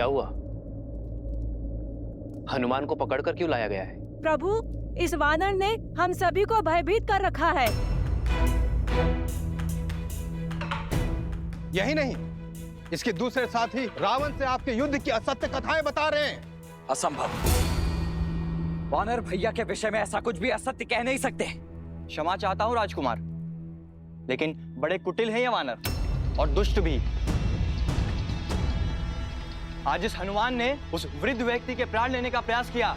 क्या हुआ? हनुमान को पकड़कर क्यों लाया गया है? प्रभु, इस वानर ने हम सभी को भयभीत कर रखा है। यही नहीं, इसके दूसरे साथी रावण से आपके युद्ध की असत्य कथाएं बता रहे हैं। असंभव। वानर भैया के विषय में ऐसा कुछ भी असत्य कह नहीं सकते। क्षमा चाहता हूं राजकुमार, लेकिन बड़े कुटिल हैं ये वानर और दुष्ट भी। आज इस हनुमान ने उस वृद्ध व्यक्ति के प्राण लेने का प्रयास किया।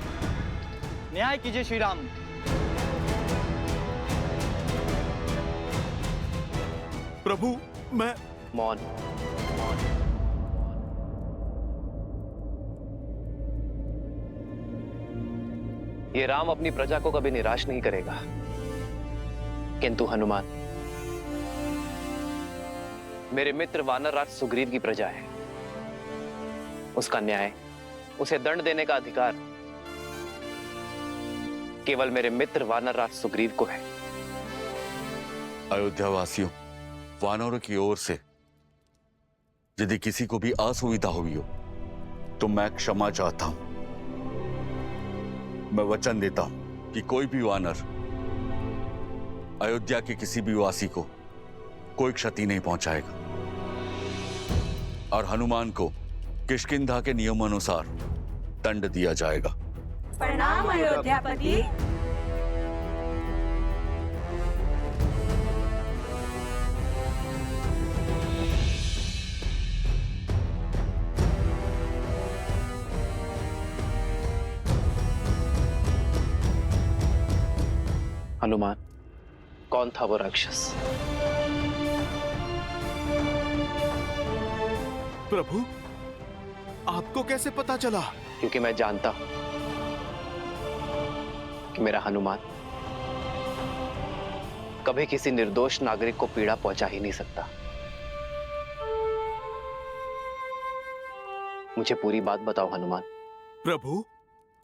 न्याय कीजिए श्री राम। प्रभु, मैं मौन। ये राम अपनी प्रजा को कभी निराश नहीं करेगा, किंतु हनुमान मेरे मित्र वानरराज सुग्रीव की प्रजा है। उसका न्याय, उसे दंड देने का अधिकार केवल मेरे मित्र वानरराज सुग्रीव को है। अयोध्या वासियों, वानरों की ओर से यदि किसी को भी असुविधा हुई हो तो मैं क्षमा चाहता हूं। मैं वचन देता हूं कि कोई भी वानर अयोध्या के किसी भी वासी को कोई क्षति नहीं पहुंचाएगा और हनुमान को किष्किंधा के नियमानुसार दंड दिया जाएगा। प्रणाम अयोध्यापति। हनुमान, कौन था वो राक्षस? प्रभु, आपको कैसे पता चला? क्योंकि मैं जानता हूं कि मेरा हनुमान कभी किसी निर्दोष नागरिक को पीड़ा पहुंचा ही नहीं सकता। मुझे पूरी बात बताओ हनुमान। प्रभु,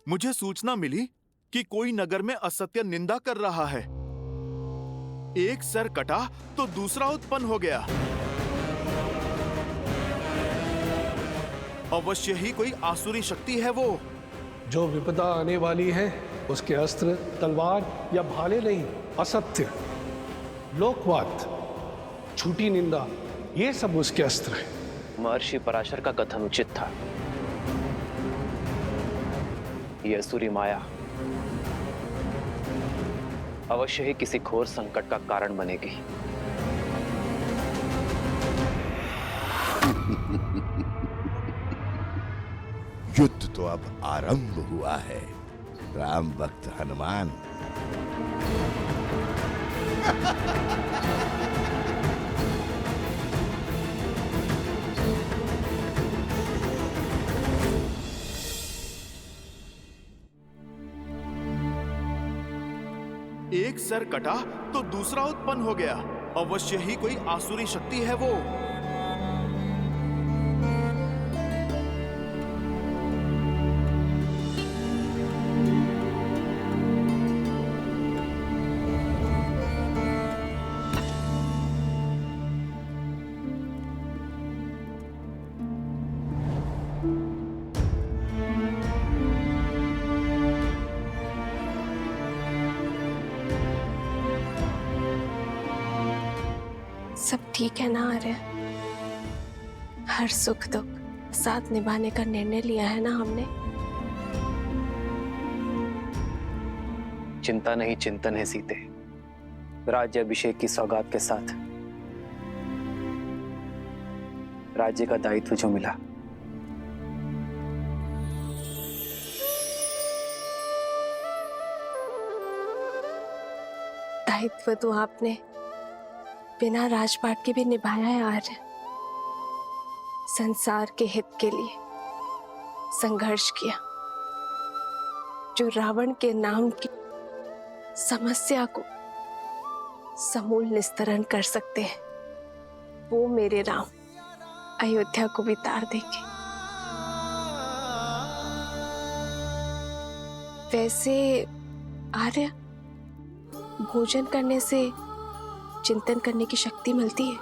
मुझे सूचना मिली कि कोई नगर में असत्य निंदा कर रहा है। एक सर कटा तो दूसरा उत्पन्न हो गया। अवश्य ही कोई आसुरी शक्ति है वो। जो विपदा आने वाली है उसके अस्त्र तलवार या भाले नहीं, असत्य, लोकवाद, झूठी निंदा, ये सब उसके अस्त्र हैं। महर्षि पराशर का कथन उचित था। ये असुरी माया अवश्य ही किसी घोर संकट का कारण बनेगी। युद्ध तो अब आरंभ हुआ है, राम भक्त हनुमान। एक सर कटा तो दूसरा उत्पन्न हो गया। अवश्य ही कोई आसुरी शक्ति है वो। सब ठीक है ना आर्य? हर सुख दुख साथ निभाने का निर्णय लिया है ना हमने? चिंता नहीं चिंतन है सीते। राज्य अभिषेक की सौगात के साथ राज्य का दायित्व जो मिला, दायित्व तो आपने बिना राजपाट के भी निभाया है आर्य। संसार के हित के लिए संघर्ष किया। जो रावण के नाम की समस्या को समूल निस्तरण कर सकते हैं, वो मेरे राम अयोध्या को भी तार देंगे। वैसे आर्य, भोजन करने से चिंतन करने की शक्ति मिलती है।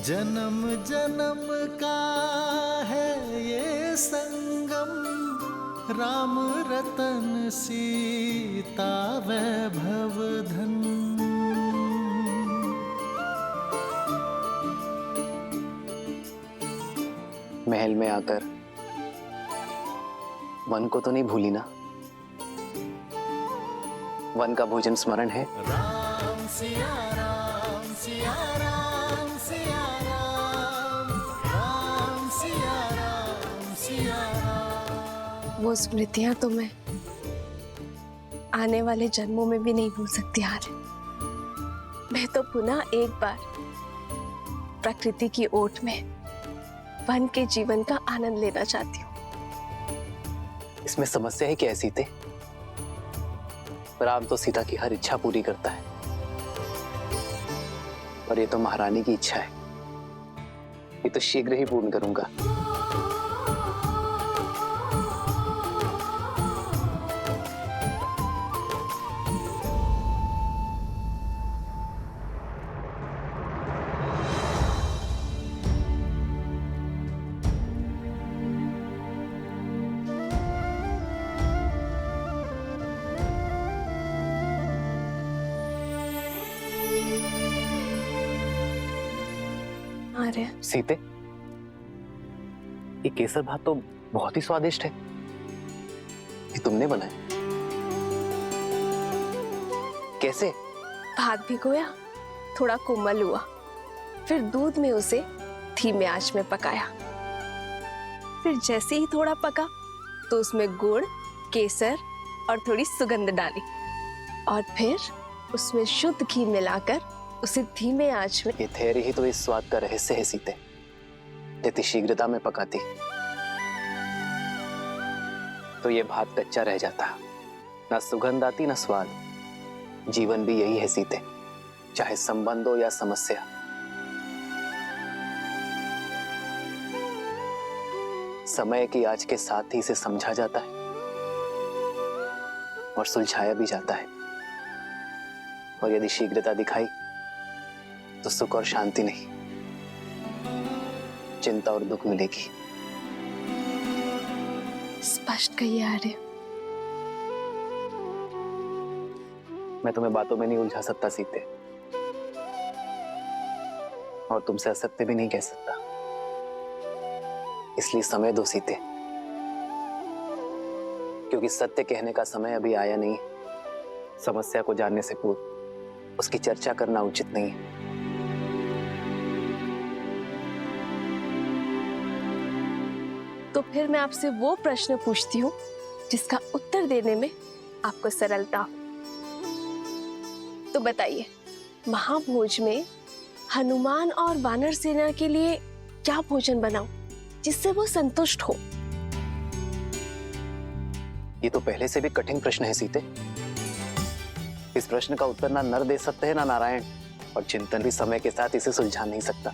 जन्म जन्म का है ये संगम, राम रतन सीता वैभव धन। महल में आकर वन को तो नहीं भूली ना? वन का भोजन स्मरण है? राम सिया राम सिया राम सिया राम, राम सिया राम सिया राम। वो स्मृतियां तो मैं आने वाले जन्मों में भी नहीं भूल सकती आर्य। मैं तो पुनः एक बार प्रकृति की ओट में वन के जीवन का आनंद लेना चाहती हूँ। इसमें समस्या है क्या सीते? राम तो सीता की हर इच्छा पूरी करता है, और ये तो महारानी की इच्छा है। ये तो शीघ्र ही पूर्ण करूंगा। आर्य, सीते, ये केसर भात तो बहुत ही स्वादिष्ट है। ये तुमने बनाया? कैसे? भात भिगोया, थोड़ा कोमल हुआ, फिर दूध में उसे धीमे आंच में पकाया। फिर जैसे ही थोड़ा पका तो उसमें गुड़, केसर और थोड़ी सुगंध डाली, और फिर उसमें शुद्ध घी मिलाकर उसे धीमे आंच में। ये धैर्य ही तो इस स्वाद का रहस्य है सीते। यदि शीघ्रता में पकाती तो ये भात कच्चा रह जाता, ना सुगंध आती ना स्वाद। जीवन भी यही है सीते, चाहे संबंध हो या समस्या। समय की आज के साथ ही इसे समझा जाता है और सुलझाया भी जाता है। और यदि शीघ्रता दिखाई तो सुख और शांति नहीं, चिंता और दुख मिलेगी। स्पष्ट कहिए आर्य। मैं तुम्हें बातों में नहीं उलझा सकता सीते, और तुमसे असत्य भी नहीं कह सकता। इसलिए समय दो सीते, क्योंकि सत्य कहने का समय अभी आया नहीं। समस्या को जानने से पूर्व उसकी चर्चा करना उचित नहीं है। तो फिर मैं आपसे वो प्रश्न पूछती हूँ जिसका उत्तर देने में आपको सरलता हो। तो बताइए, महाभोज में हनुमान और वानर सेना के लिए क्या भोजन बनाऊं जिससे वो संतुष्ट हो? ये तो पहले से भी कठिन प्रश्न है सीते। इस प्रश्न का उत्तर ना नर दे सकते हैं ना नारायण, और चिंतन भी समय के साथ इसे सुलझा नहीं सकता।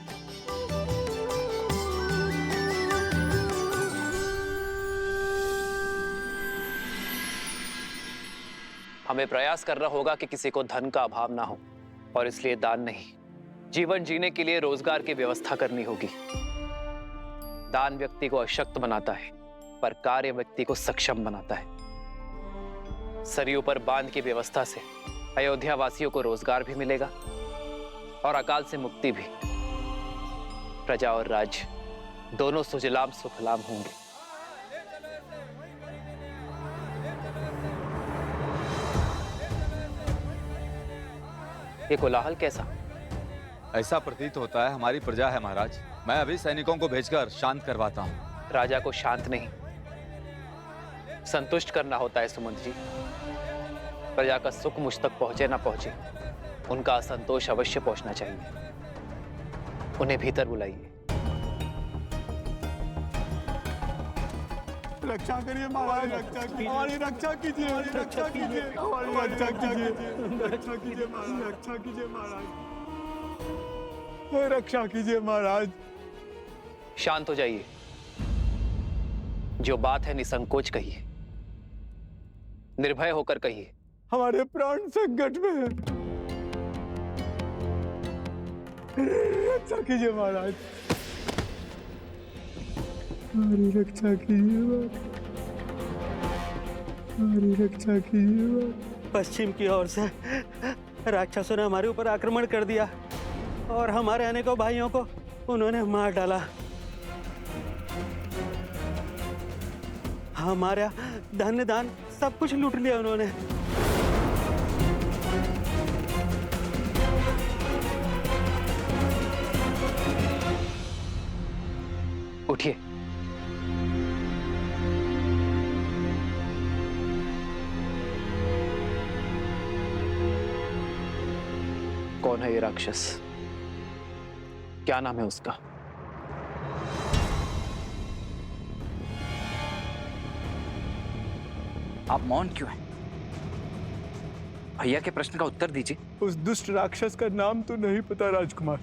हमें प्रयास करना होगा कि किसी को धन का अभाव ना हो, और इसलिए दान नहीं, जीवन जीने के लिए रोजगार की व्यवस्था करनी होगी। दान व्यक्ति को अशक्त बनाता है, पर कार्य व्यक्ति को सक्षम बनाता है। सरयू पर बांध की व्यवस्था से अयोध्या वासियों को रोजगार भी मिलेगा और अकाल से मुक्ति भी। प्रजा और राज्य दोनों सुजलाम सुफलाम होंगे। ये कोलाहल कैसा? ऐसा प्रतीत होता है हमारी प्रजा है महाराज। मैं अभी सैनिकों को भेजकर शांत करवाता हूँ। राजा को शांत नहीं, संतुष्ट करना होता है सुमंत जी। प्रजा का सुख मुझ तक पहुंचे ना पहुंचे, उनका असंतोष अवश्य पहुंचना चाहिए। उन्हें भीतर बुलाइए। रक्षा करिए महाराज, रक्षा कीजिए, हमारी रक्षा कीजिए, रक्षा कीजिए, हमारी रक्षा कीजिए, रक्षा कीजिए महाराज, रक्षा कीजिए महाराज, रक्षा कीजिए महाराज। शांत हो जाइए। जो बात है निसंकोच कहिए, निर्भय होकर कहिए। हमारे प्राण संकट में है, रक्षा कीजिए महाराज, हमारी रक्षा कीजिए, हमारी रक्षा कीजिए। पश्चिम की ओर से राक्षसों ने हमारे ऊपर आक्रमण कर दिया और हमारे अनेकों भाइयों को उन्होंने मार डाला। हमारा धन दान सब कुछ लूट लिया उन्होंने। उठिए। कौन है ये राक्षस? क्या नाम है उसका? आप मौन क्यों हैं? भैया के प्रश्न का उत्तर दीजिए। उस दुष्ट राक्षस का नाम तो नहीं पता राजकुमार।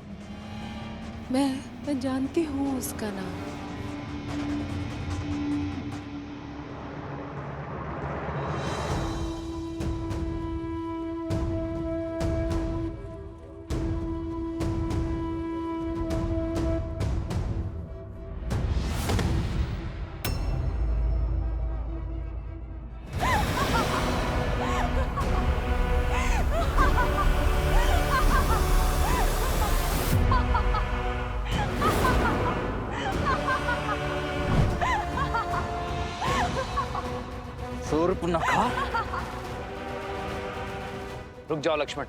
मैं जानती हूँ उसका नाम। शूर्पणखा। रुक जाओ लक्ष्मण।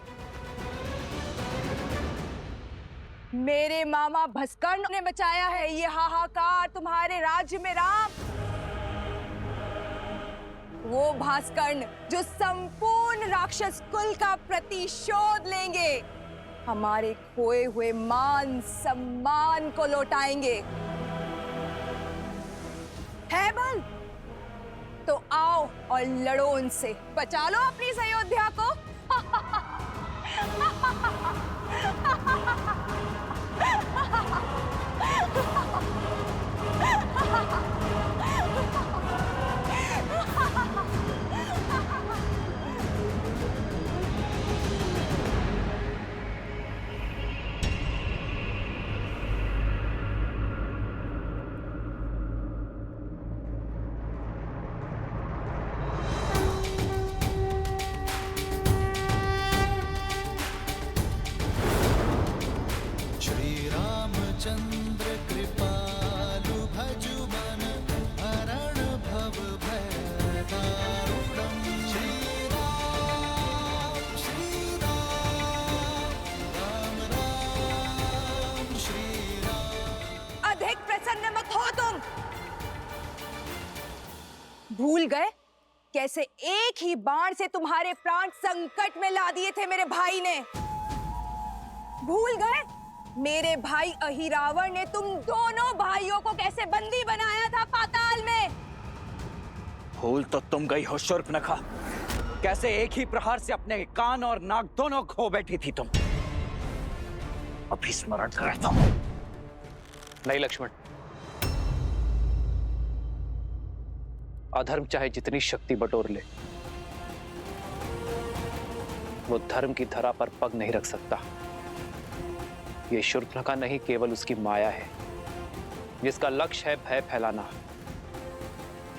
मेरे मामा भस्कर्ण ने बचाया है ये हाहाकार तुम्हारे राज्य में राम। वो भास्कर्ण जो संपूर्ण राक्षस कुल का प्रतिशोध लेंगे, हमारे खोए हुए मान सम्मान को लौटाएंगे। है बल तो आओ और लड़ो उनसे, बचा लो अपनी इस अयोध्या को। चंद्र कृपालु भजु मन हरण भव भय दारुणम्। श्री राम राम राम श्री राम। अधिक प्रसन्न मत हो तुम। भूल गए कैसे एक ही बाण से तुम्हारे प्राण संकट में ला दिए थे मेरे भाई ने? भूल गए मेरे भाई अहिरावण ने तुम दोनों भाइयों को कैसे बंदी बनाया था पाताल में? भूल तो तुम गई हो शूर्पणखा, कैसे एक ही प्रहार से अपने कान और नाक दोनों खो बैठी थी तुम। अभी स्मरण करता हूं। नहीं लक्ष्मण, अधर्म चाहे जितनी शक्ति बटोर ले, वो धर्म की धरा पर पग नहीं रख सकता। ये शूर्पणखा नहीं, केवल उसकी माया है जिसका लक्ष्य है भय फैलाना।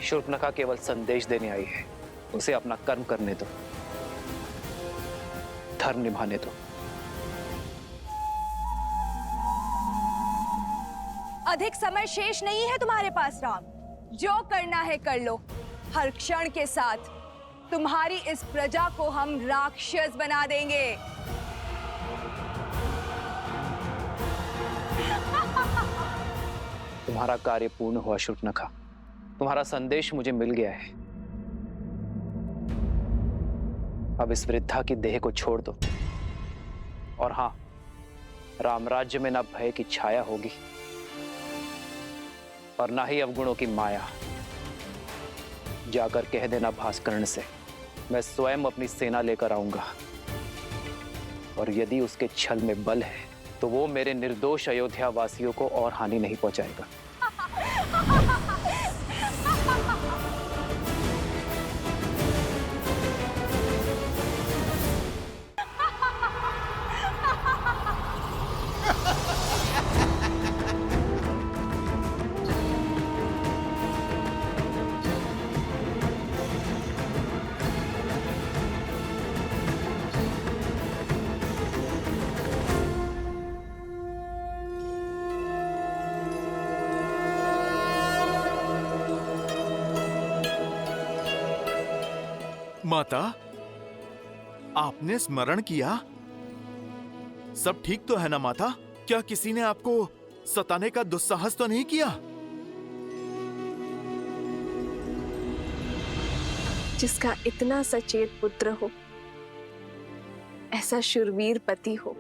शूर्पणखा केवल संदेश देने आई है, उसे अपना कर्म करने दो, धर्म निभाने दो। अधिक समय शेष नहीं है तुम्हारे पास राम, जो करना है कर लो। हर क्षण के साथ तुम्हारी इस प्रजा को हम राक्षस बना देंगे। तुम्हारा कार्य पूर्ण हुआ शूर्पणखा, तुम्हारा संदेश मुझे मिल गया है। अब इस वृद्धा की देह को छोड़ दो। और हां, रामराज्य में ना भय की छाया होगी और ना ही अवगुणों की माया। जाकर कह देना भास्कर्ण से, मैं स्वयं अपनी सेना लेकर आऊंगा, और यदि उसके छल में बल है तो वो मेरे निर्दोष अयोध्या वासियों को और हानि नहीं पहुंचाएगा। माता, आपने स्मरण किया? सब ठीक तो है ना माता? क्या किसी ने आपको सताने का दुस्साहस तो नहीं किया? जिसका इतना सचेत पुत्र हो, ऐसा शूरवीर पति हो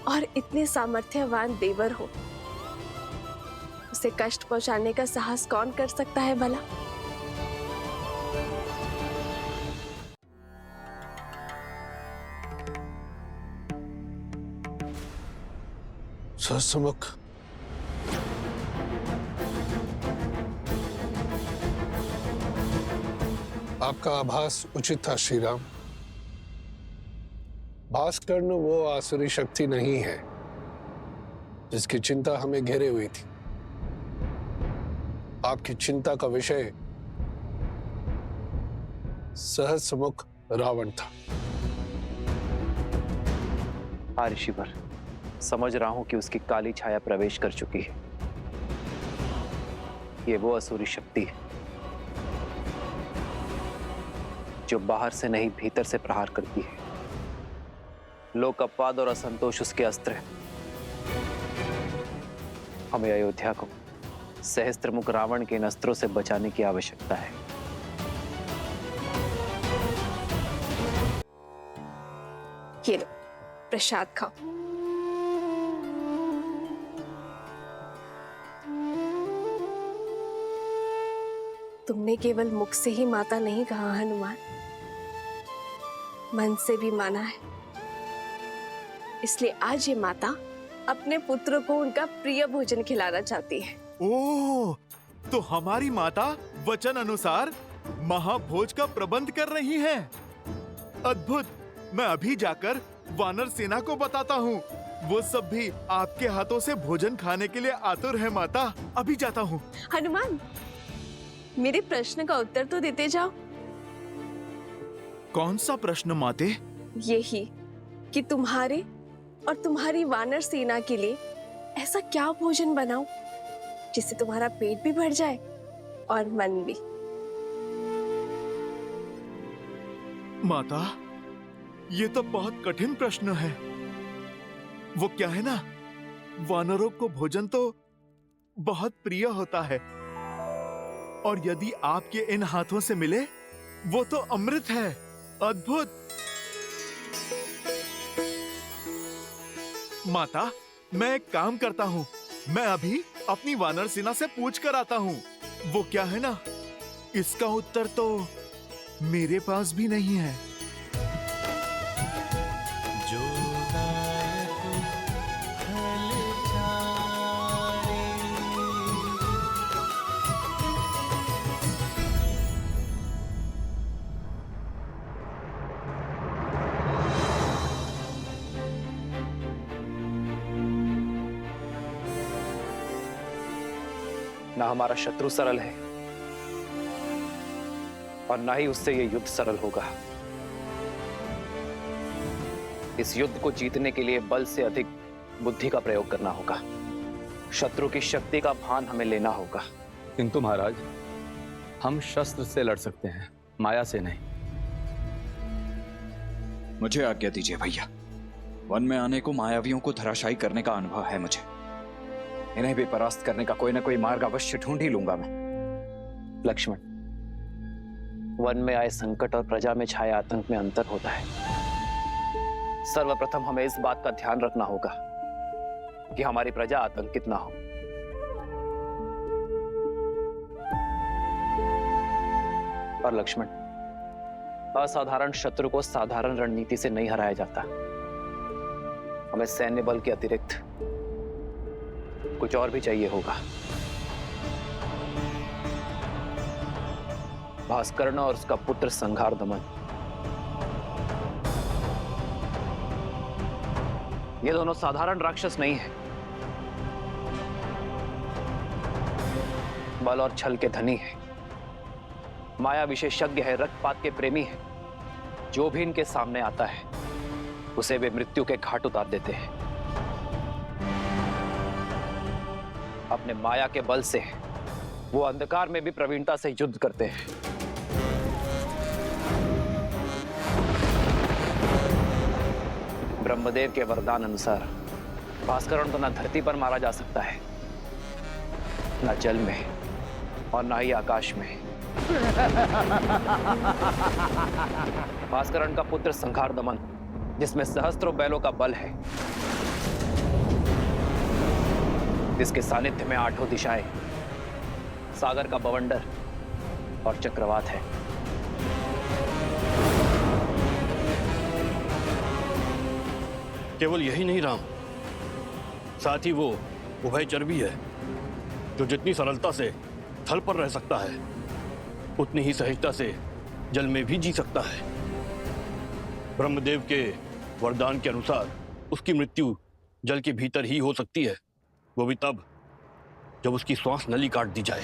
और इतने सामर्थ्यवान देवर हो, उसे कष्ट पहुंचाने का साहस कौन कर सकता है भला? सहस्त्रमुख, आपका आभास उचित था श्री राम। भास्कर्ण वो आसुरी शक्ति नहीं है जिसकी चिंता हमें घेरे हुई थी। आपकी चिंता का विषय सहस्त्रमुख रावण था। हाँ ऋषिवर, समझ रहा हूं कि उसकी काली छाया प्रवेश कर चुकी है। ये वो असुरी शक्ति है जो बाहर से नहीं भीतर से प्रहार करती है। लोक अपवाद और असंतोष उसके अस्त्र हैं। हमें अयोध्या को सहस्त्रमुख रावण के इन अस्त्रों से बचाने की आवश्यकता है। ये लो, प्रसाद खाओ। तुमने केवल मुख से ही माता नहीं कहा हनुमान, मन से भी माना है। इसलिए आज ये माता अपने पुत्र को उनका प्रिय भोजन खिलाना चाहती है। ओह, तो हमारी माता वचन अनुसार महाभोज का प्रबंध कर रही हैं। अद्भुत! मैं अभी जाकर वानर सेना को बताता हूँ। वो सब भी आपके हाथों से भोजन खाने के लिए आतुर है माता। अभी जाता हूँ। हनुमान, मेरे प्रश्न का उत्तर तो देते जाओ। कौन सा प्रश्न माते? यही कि तुम्हारे और तुम्हारी वानर सेना के लिए ऐसा क्या भोजन बनाऊं जिससे तुम्हारा पेट भी भर जाए और मन भी। माता, ये तो बहुत कठिन प्रश्न है। वो क्या है ना, वानरों को भोजन तो बहुत प्रिय होता है और यदि आपके इन हाथों से मिले वो तो अमृत है। अद्भुत! माता, मैं एक काम करता हूँ। मैं अभी अपनी वानर सेना से पूछ कर आता हूँ। वो क्या है ना, इसका उत्तर तो मेरे पास भी नहीं है। ना हमारा शत्रु सरल है और ना ही उससे ये युद्ध सरल होगा। इस युद्ध को जीतने के लिए बल से अधिक बुद्धि का प्रयोग करना होगा। शत्रु की शक्ति का भान हमें लेना होगा। किंतु महाराज, हम शस्त्र से लड़ सकते हैं, माया से नहीं। मुझे आज्ञा दीजिए भैया। वन में आने को मायावियों को धराशायी करने का अनुभव है मुझे। इन्हें भी परास्त करने का कोई ना कोई मार्ग अवश्य ढूंढ ही लूंगा मैं। लक्ष्मण, वन में आए संकट और प्रजा में छाए आतंक में अंतर होता है। सर्वप्रथम हमें इस बात का ध्यान रखना होगा कि हमारी प्रजा आतंकित ना हो। और लक्ष्मण, असाधारण शत्रु को साधारण रणनीति से नहीं हराया जाता। हमें सैन्य बल के अतिरिक्त कुछ और भी चाहिए होगा। भास्कर्ण और उसका पुत्र संघार दमन, ये दोनों साधारण राक्षस नहीं है। बल और छल के धनी है, माया विशेषज्ञ है, रक्तपात के प्रेमी है। जो भी इनके सामने आता है उसे वे मृत्यु के घाट उतार देते हैं। अपने माया के बल से वो अंधकार में भी प्रवीणता से युद्ध करते हैं। ब्रह्मदेव के वरदान अनुसार भास्करण को न धरती पर मारा जा सकता है, न जल में और न ही आकाश में। भास्करण का पुत्र संहार दमन, जिसमें सहस्त्रों बैलों का बल है, जिसके सानिध्य में आठों दिशाएं, सागर का बवंडर और चक्रवात है। केवल यही नहीं राम, साथ ही वो उभयचर भी है, जो जितनी सरलता से थल पर रह सकता है उतनी ही सहजता से जल में भी जी सकता है। ब्रह्मदेव के वरदान के अनुसार उसकी मृत्यु जल के भीतर ही हो सकती है, वो भी तब जब उसकी श्वास नली काट दी जाए।